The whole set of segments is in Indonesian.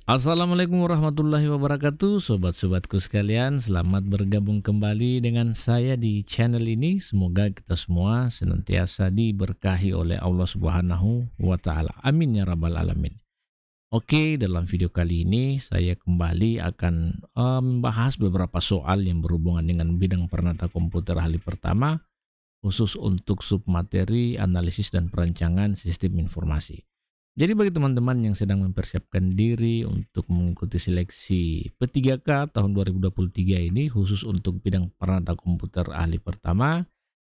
Assalamualaikum warahmatullahi wabarakatuh, sobat-sobatku sekalian. Selamat bergabung kembali dengan saya di channel ini. Semoga kita semua senantiasa diberkahi oleh Allah Subhanahu wa Ta'ala. Amin ya Rabbal 'Alamin. Oke, dalam video kali ini saya kembali akan membahas beberapa soal yang berhubungan dengan bidang Permata Komputer Ahli Pertama, khusus untuk submateri analisis dan perancangan sistem informasi. Jadi bagi teman-teman yang sedang mempersiapkan diri untuk mengikuti seleksi P3K tahun 2023 ini khusus untuk bidang Permata Komputer Ahli Pertama,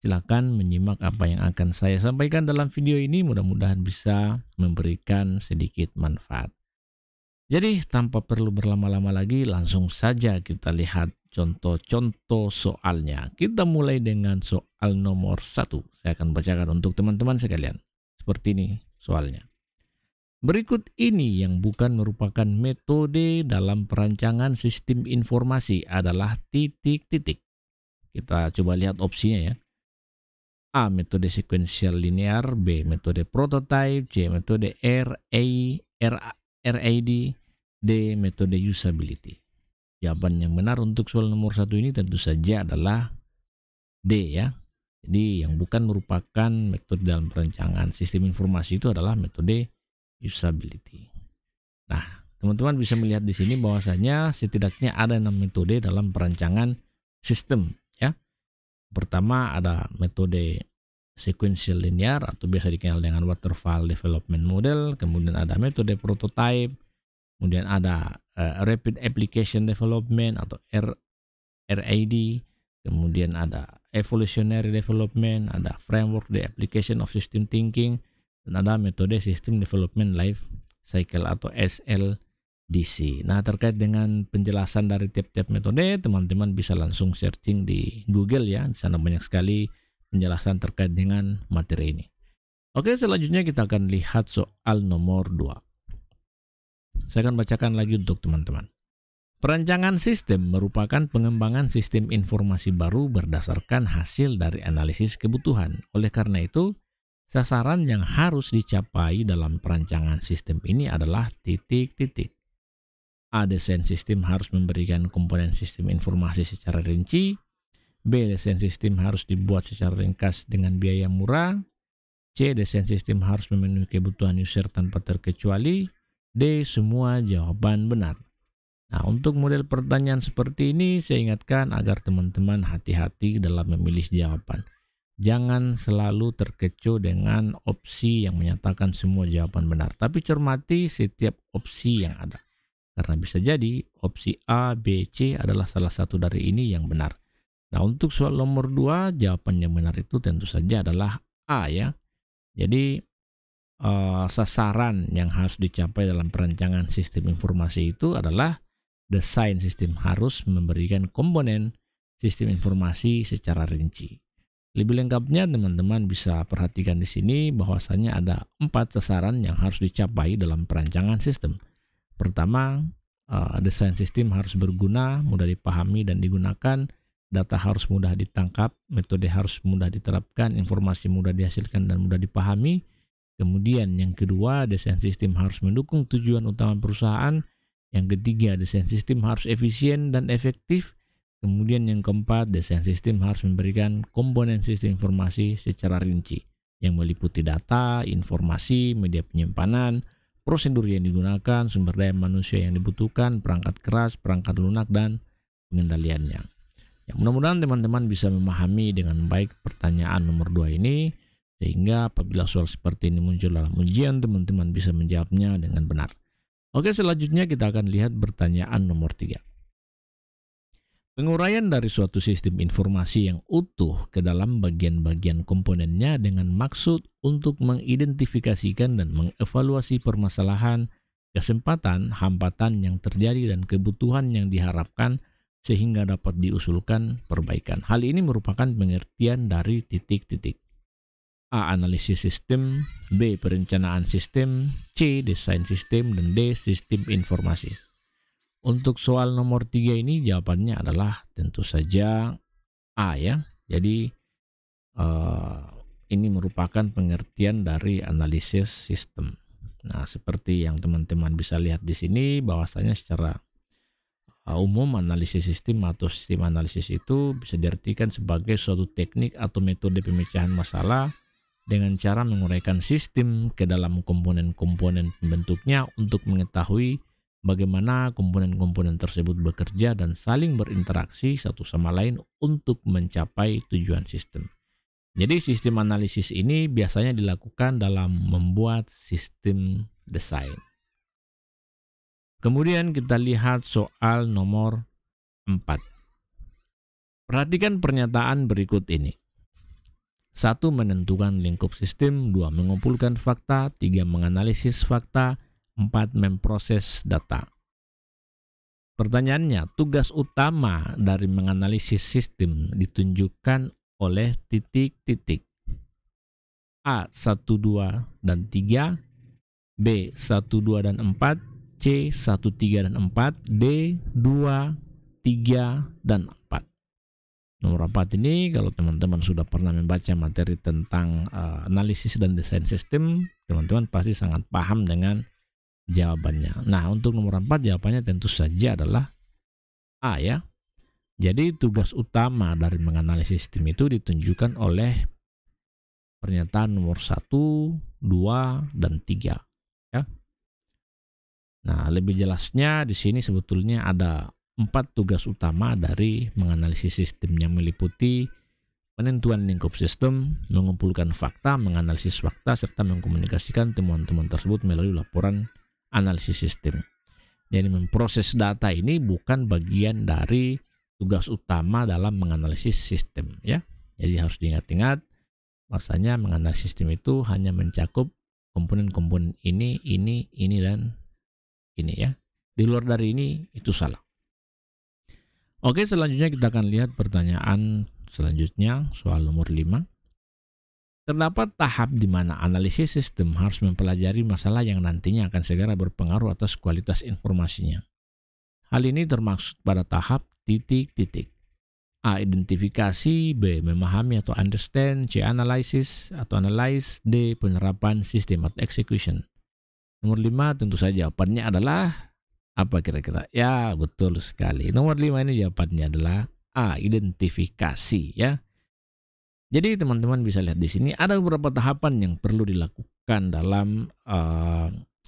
silakan menyimak apa yang akan saya sampaikan dalam video ini, mudah-mudahan bisa memberikan sedikit manfaat. Jadi tanpa perlu berlama-lama lagi, langsung saja kita lihat contoh-contoh soalnya. Kita mulai dengan soal nomor 1. Saya akan bacakan untuk teman-teman sekalian. Seperti ini soalnya. Berikut ini yang bukan merupakan metode dalam perancangan sistem informasi adalah titik-titik. Kita coba lihat opsinya ya. A. Metode sequential linear. B. Metode prototype. C. Metode RAD. D. Metode usability. Jawaban yang benar untuk soal nomor 1 ini tentu saja adalah D ya. Jadi yang bukan merupakan metode dalam perancangan sistem informasi itu adalah metode usability. Nah, teman-teman bisa melihat di sini bahwasanya setidaknya ada 6 metode dalam perancangan sistem ya. Pertama ada metode sequential linear atau biasa dikenal dengan waterfall development model, kemudian ada metode prototype, kemudian ada rapid application development atau RAD, kemudian ada evolutionary development, ada framework the application of system thinking, dan ada metode System Development Life Cycle atau SLDC. Nah, terkait dengan penjelasan dari tiap-tiap metode, teman-teman bisa langsung searching di Google ya. Di sana banyak sekali penjelasan terkait dengan materi ini. Oke, selanjutnya kita akan lihat soal nomor 2. Saya akan bacakan lagi untuk teman-teman. Perancangan sistem merupakan pengembangan sistem informasi baru berdasarkan hasil dari analisis kebutuhan. Oleh karena itu, sasaran yang harus dicapai dalam perancangan sistem ini adalah titik-titik. A. Desain sistem harus memberikan komponen sistem informasi secara rinci. B. Desain sistem harus dibuat secara ringkas dengan biaya murah. C. Desain sistem harus memenuhi kebutuhan user tanpa terkecuali. D. Semua jawaban benar. Nah, untuk model pertanyaan seperti ini, saya ingatkan agar teman-teman hati-hati dalam memilih jawaban. Jangan selalu terkecoh dengan opsi yang menyatakan semua jawaban benar, tapi cermati setiap opsi yang ada. Karena bisa jadi opsi A, B, C adalah salah satu dari ini yang benar. Nah, untuk soal nomor 2, jawaban yang benar itu tentu saja adalah A ya. Jadi sasaran yang harus dicapai dalam perancangan sistem informasi itu adalah desain sistem harus memberikan komponen sistem informasi secara rinci. Lebih lengkapnya teman-teman bisa perhatikan di sini bahwasanya ada 4 sasaran yang harus dicapai dalam perancangan sistem. Pertama, desain sistem harus berguna, mudah dipahami dan digunakan, data harus mudah ditangkap, metode harus mudah diterapkan, informasi mudah dihasilkan dan mudah dipahami. Kemudian yang kedua, desain sistem harus mendukung tujuan utama perusahaan. Yang ketiga, desain sistem harus efisien dan efektif. Kemudian yang keempat, desain sistem harus memberikan komponen sistem informasi secara rinci yang meliputi data, informasi, media penyimpanan, prosedur yang digunakan, sumber daya manusia yang dibutuhkan, perangkat keras, perangkat lunak, dan pengendaliannya. Ya, mudah-mudahan teman-teman bisa memahami dengan baik pertanyaan nomor 2 ini, sehingga apabila soal seperti ini muncul dalam ujian, teman-teman bisa menjawabnya dengan benar. Oke, selanjutnya kita akan lihat pertanyaan nomor 3. Penguraian dari suatu sistem informasi yang utuh ke dalam bagian-bagian komponennya dengan maksud untuk mengidentifikasikan dan mengevaluasi permasalahan, kesempatan, hambatan yang terjadi dan kebutuhan yang diharapkan sehingga dapat diusulkan perbaikan. Hal ini merupakan pengertian dari titik-titik. A. Analisis sistem, B. Perencanaan sistem, C. Desain sistem, dan D. Sistem informasi. Untuk soal nomor 3 ini jawabannya adalah tentu saja A ya. Jadi ini merupakan pengertian dari analisis sistem. Nah, seperti yang teman-teman bisa lihat di sini bahwasanya secara umum analisis sistem atau sistem analisis itu bisa diartikan sebagai suatu teknik atau metode pemecahan masalah dengan cara menguraikan sistem ke dalam komponen-komponen pembentuknya untuk mengetahui bagaimana komponen-komponen tersebut bekerja dan saling berinteraksi satu sama lain untuk mencapai tujuan sistem. Jadi sistem analisis ini biasanya dilakukan dalam membuat sistem desain. Kemudian kita lihat soal nomor 4. Perhatikan pernyataan berikut ini. 1. Menentukan lingkup sistem. 2. Mengumpulkan fakta. 3. Menganalisis fakta. 4. Memproses data. Pertanyaannya, tugas utama dari menganalisis sistem ditunjukkan oleh titik-titik. A. 1, 2, dan 3. B. 1, 2, dan 4. C. 1, 3, dan 4. D. 2, 3, dan 4. Nomor 4 ini kalau teman-teman sudah pernah membaca materi tentang analisis dan desain sistem, teman-teman pasti sangat paham dengan jawabannya. Nah, untuk nomor 4 jawabannya tentu saja adalah A ya. Jadi tugas utama dari menganalisis sistem itu ditunjukkan oleh pernyataan nomor 1, 2, dan 3 ya. Nah, lebih jelasnya di sini sebetulnya ada 4 tugas utama dari menganalisis sistem yang meliputi penentuan lingkup sistem, mengumpulkan fakta, menganalisis fakta, serta mengkomunikasikan temuan-temuan tersebut melalui laporan analisis sistem. Jadi memproses data ini bukan bagian dari tugas utama dalam menganalisis sistem ya. Jadi harus diingat-ingat bahwasanya menganalisis sistem itu hanya mencakup komponen-komponen ini, dan ini ya. Di luar dari ini itu salah. Oke, selanjutnya kita akan lihat pertanyaan selanjutnya, soal nomor 5. Terdapat tahap di mana analisis sistem harus mempelajari masalah yang nantinya akan segera berpengaruh atas kualitas informasinya. Hal ini termaksud pada tahap titik-titik. A. Identifikasi. B. Memahami atau understand. C. Analysis atau analyze. D. Penerapan sistem atau execution. Nomor 5 tentu saja jawabannya adalah apa kira-kira? Ya, betul sekali. Nomor 5 ini jawabannya adalah A. Identifikasi ya. Jadi teman-teman bisa lihat di sini ada beberapa tahapan yang perlu dilakukan dalam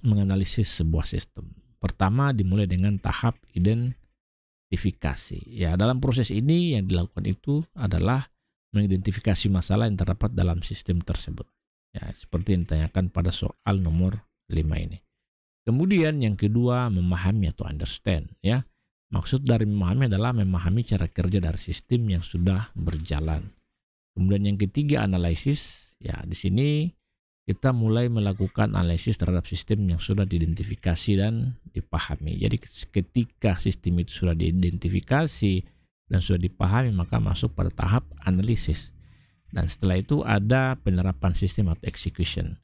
menganalisis sebuah sistem. Pertama dimulai dengan tahap identifikasi. Ya, dalam proses ini yang dilakukan itu adalah mengidentifikasi masalah yang terdapat dalam sistem tersebut. Ya, seperti yang ditanyakan pada soal nomor 5 ini. Kemudian yang kedua memahami atau understand ya. Maksud dari memahami adalah memahami cara kerja dari sistem yang sudah berjalan. Kemudian yang ketiga analisis. Ya, di sini kita mulai melakukan analisis terhadap sistem yang sudah diidentifikasi dan dipahami. Jadi ketika sistem itu sudah diidentifikasi dan sudah dipahami maka masuk pada tahap analisis. Dan setelah itu ada penerapan sistem atau execution.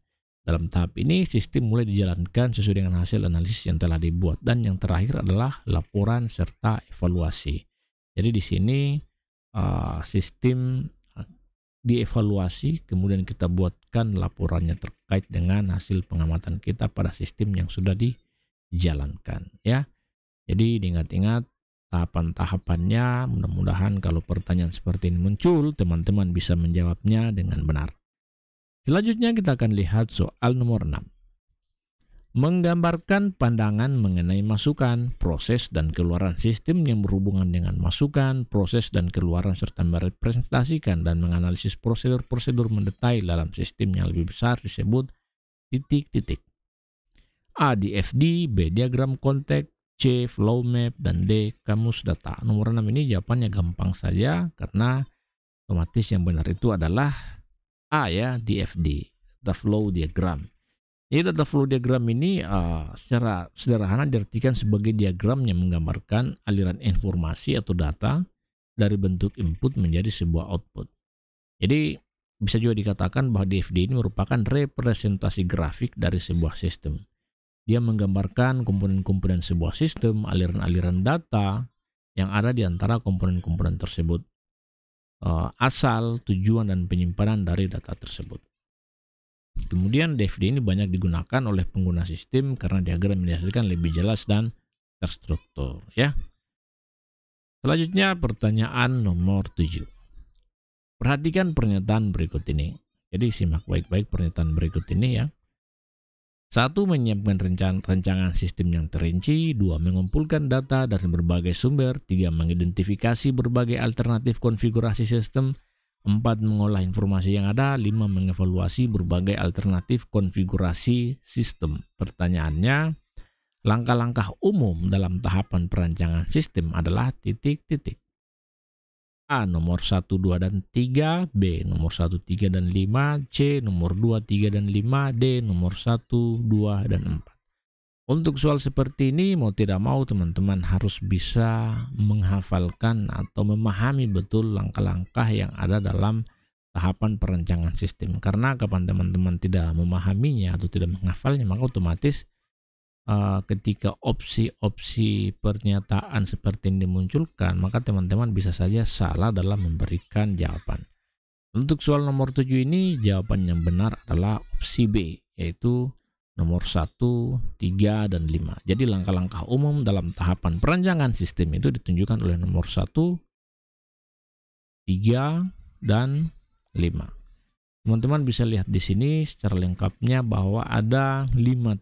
Dalam tahap ini, sistem mulai dijalankan sesuai dengan hasil analisis yang telah dibuat. Dan yang terakhir adalah laporan serta evaluasi. Jadi di sini sistem dievaluasi, kemudian kita buatkan laporannya terkait dengan hasil pengamatan kita pada sistem yang sudah dijalankan. Ya, jadi diingat-ingat tahapan-tahapannya. Mudah-mudahan kalau pertanyaan seperti ini muncul, teman-teman bisa menjawabnya dengan benar. Selanjutnya kita akan lihat soal nomor 6. Menggambarkan pandangan mengenai masukan, proses, dan keluaran sistem yang berhubungan dengan masukan, proses, dan keluaran serta merepresentasikan dan menganalisis prosedur-prosedur mendetail dalam sistem yang lebih besar disebut titik-titik. A. DFD, B. Diagram konteks, C. Flow map, dan D. Kamus data. Nomor 6 ini jawabannya gampang saja karena otomatis yang benar itu adalah A ya, DFD, data flow diagram. Jadi data flow diagram ini secara sederhana diartikan sebagai diagram yang menggambarkan aliran informasi atau data dari bentuk input menjadi sebuah output. Jadi bisa juga dikatakan bahwa DFD ini merupakan representasi grafik dari sebuah sistem. Dia menggambarkan komponen-komponen sebuah sistem, aliran-aliran data yang ada di antara komponen-komponen tersebut. Asal, tujuan, dan penyimpanan dari data tersebut. Kemudian DFD ini banyak digunakan oleh pengguna sistem karena diagram yang dihasilkan lebih jelas dan terstruktur ya. Selanjutnya pertanyaan nomor 7. Perhatikan pernyataan berikut ini. Jadi simak baik-baik pernyataan berikut ini ya. 1. Menyiapkan rancangan sistem yang terinci. 2. Mengumpulkan data dari berbagai sumber. 3. Mengidentifikasi berbagai alternatif konfigurasi sistem. 4. Mengolah informasi yang ada. 5. Mengevaluasi berbagai alternatif konfigurasi sistem. Pertanyaannya, langkah-langkah umum dalam tahapan perancangan sistem adalah titik-titik. A. Nomor 1, 2, dan 3. B. Nomor 1, 3, dan 5. C. Nomor 2, 3, dan 5. D. Nomor 1, 2, dan 4. Untuk soal seperti ini, mau tidak mau teman-teman harus bisa menghafalkan atau memahami betul langkah-langkah yang ada dalam tahapan perancangan sistem. Karena kapan teman-teman tidak memahaminya atau tidak menghafalnya, maka otomatis ketika opsi-opsi pernyataan seperti ini dimunculkan, maka teman-teman bisa saja salah dalam memberikan jawaban. Untuk soal nomor 7 ini, jawaban yang benar adalah opsi B, yaitu nomor 1, 3, dan 5. Jadi langkah-langkah umum dalam tahapan perancangan sistem itu ditunjukkan oleh nomor 1, 3, dan 5. Teman-teman bisa lihat di sini secara lengkapnya bahwa ada 5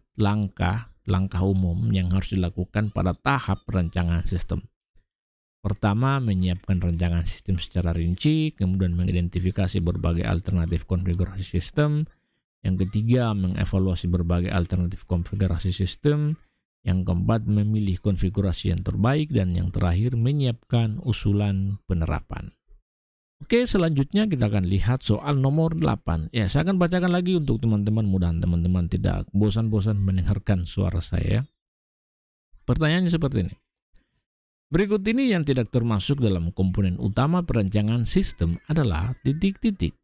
langkah umum yang harus dilakukan pada tahap perancangan sistem. Pertama, menyiapkan rancangan sistem secara rinci, kemudian mengidentifikasi berbagai alternatif konfigurasi sistem. Yang ketiga, mengevaluasi berbagai alternatif konfigurasi sistem. Yang keempat, memilih konfigurasi yang terbaik. Dan yang terakhir, menyiapkan usulan penerapan. Oke, selanjutnya kita akan lihat soal nomor 8. Ya, saya akan bacakan lagi untuk teman-teman, mudah-mudahan teman-teman tidak bosan-bosan mendengarkan suara saya. Pertanyaannya seperti ini. Berikut ini yang tidak termasuk dalam komponen utama perancangan sistem adalah titik-titik.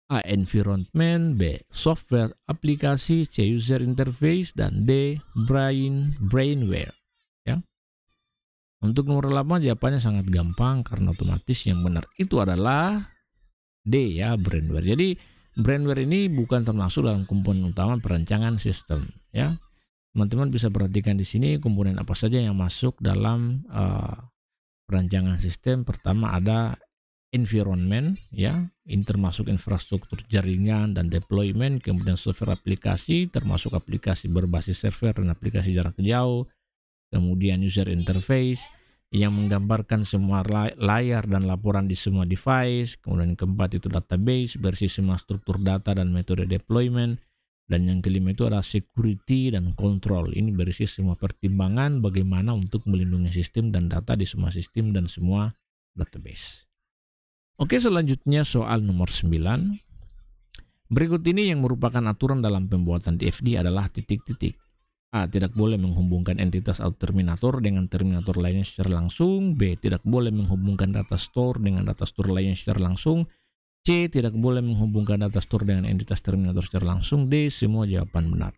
A. Environment. B. Software aplikasi. C. User interface. Dan D. Brainware. Untuk nomor 8 jawabannya sangat gampang karena otomatis yang benar itu adalah D ya, brainware. Jadi brainware ini bukan termasuk dalam komponen utama perancangan sistem ya. Teman-teman bisa perhatikan di sini komponen apa saja yang masuk dalam perancangan sistem. Pertama ada environment ya, ini termasuk infrastruktur jaringan dan deployment, kemudian software aplikasi termasuk aplikasi berbasis server dan aplikasi jarak jauh. Kemudian user interface yang menggambarkan semua layar dan laporan di semua device. Kemudian keempat itu database, berisi semua struktur data dan metode deployment. Dan yang kelima itu adalah security dan control. Ini berisi semua pertimbangan bagaimana untuk melindungi sistem dan data di semua sistem dan semua database. Oke, selanjutnya soal nomor 9. Berikut ini yang merupakan aturan dalam pembuatan DFD adalah titik-titik. A. Tidak boleh menghubungkan entitas atau terminator dengan terminator lainnya secara langsung. B. Tidak boleh menghubungkan data store dengan data store lainnya secara langsung. C. Tidak boleh menghubungkan data store dengan entitas terminator secara langsung. D. Semua jawaban benar.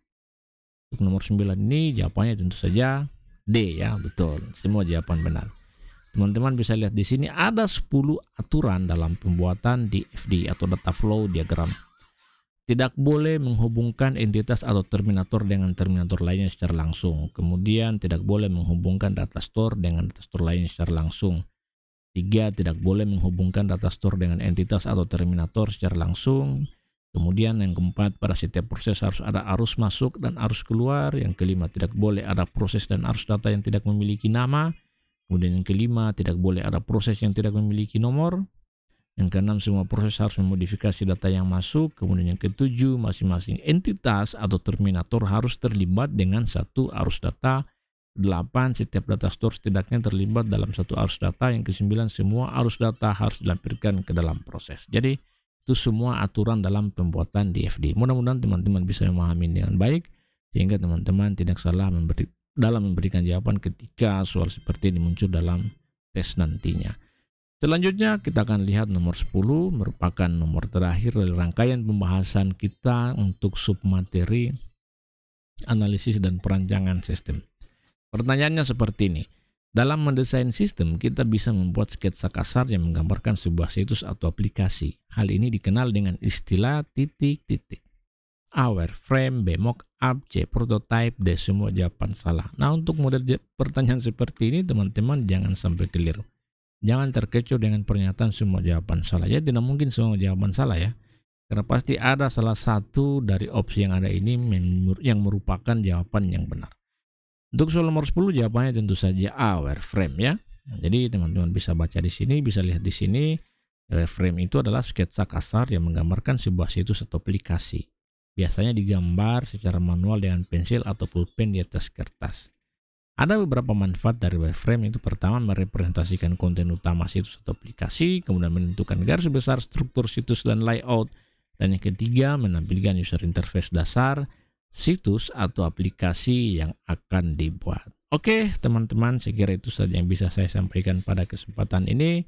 Untuk nomor 9 ini jawabannya tentu saja D ya, betul. Semua jawaban benar. Teman-teman bisa lihat di sini ada 10 aturan dalam pembuatan DFD atau data flow diagram. Tidak boleh menghubungkan entitas atau terminator dengan terminator lainnya secara langsung. Kemudian tidak boleh menghubungkan data store dengan data store lainnya secara langsung. 3. Tidak boleh menghubungkan data store dengan entitas atau terminator secara langsung. Kemudian yang keempat, pada setiap proses harus ada arus masuk dan arus keluar. Yang kelima, tidak boleh ada proses dan arus data yang tidak memiliki nama. Kemudian yang kelima, tidak boleh ada proses yang tidak memiliki nomor. Yang keenam, semua proses harus memodifikasi data yang masuk. Kemudian yang ketujuh, masing-masing entitas atau terminator harus terlibat dengan satu arus data. 8. Setiap data store setidaknya terlibat dalam satu arus data. Yang ke-9, semua arus data harus dilampirkan ke dalam proses. Jadi itu semua aturan dalam pembuatan DFD. Mudah-mudahan teman-teman bisa memahami dengan baik sehingga teman-teman tidak salah dalam memberikan jawaban ketika soal seperti ini muncul dalam tes nantinya. Selanjutnya kita akan lihat nomor 10 merupakan nomor terakhir dari rangkaian pembahasan kita untuk submateri analisis dan perancangan sistem. Pertanyaannya seperti ini. Dalam mendesain sistem, kita bisa membuat sketsa kasar yang menggambarkan sebuah situs atau aplikasi. Hal ini dikenal dengan istilah titik-titik. A. Wireframe, B. Mockup, C. Prototype, D. Semua jawaban salah. Nah, untuk model pertanyaan seperti ini teman-teman jangan sampai keliru. Jangan terkecoh dengan pernyataan semua jawaban salah. Ya tidak mungkin semua jawaban salah ya. Karena pasti ada salah satu dari opsi yang ada ini yang merupakan jawaban yang benar. Untuk soal nomor 10 jawabannya tentu saja A. Wireframe ya. Jadi teman-teman bisa baca di sini, bisa lihat di sini. Wireframe itu adalah sketsa kasar yang menggambarkan sebuah situs atau aplikasi. Biasanya digambar secara manual dengan pensil atau pulpen di atas kertas. Ada beberapa manfaat dari wireframe. Itu pertama, merepresentasikan konten utama situs atau aplikasi, kemudian menentukan garis besar struktur situs dan layout, dan yang ketiga, menampilkan user interface dasar situs atau aplikasi yang akan dibuat. Oke teman-teman, saya kira itu saja yang bisa saya sampaikan pada kesempatan ini.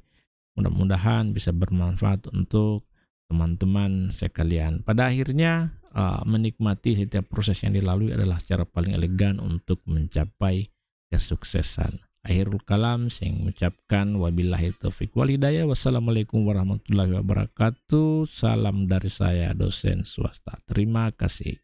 Mudah-mudahan bisa bermanfaat untuk teman-teman sekalian. Pada akhirnya, menikmati setiap proses yang dilalui adalah cara paling elegan untuk mencapai kesuksesan. Akhirul kalam, saya mengucapkan wabillahi taufiq wal hidayah. Wassalamualaikum warahmatullahi wabarakatuh. Salam dari saya, dosen swasta. Terima kasih.